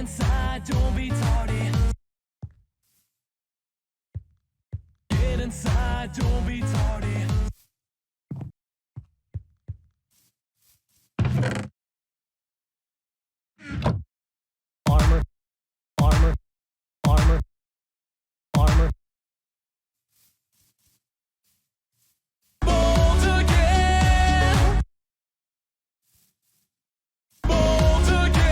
inside, don't be tardy. Get inside, don't be tardy. Armor, armor, armor, armor. Bold again. Bold again.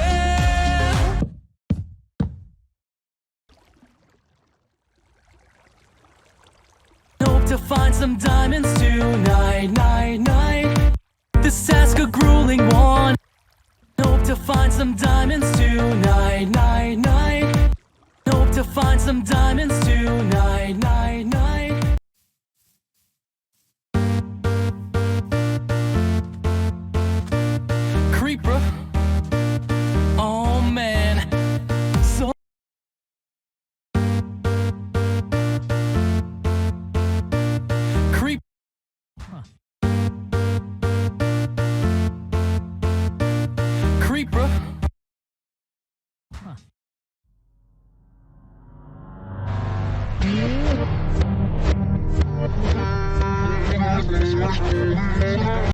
Hope to find some diamonds tonight, night, night. This task a grueling one. Hope to find some diamonds tonight, night, night. Hope to find some diamonds tonight, night, night. Creeper.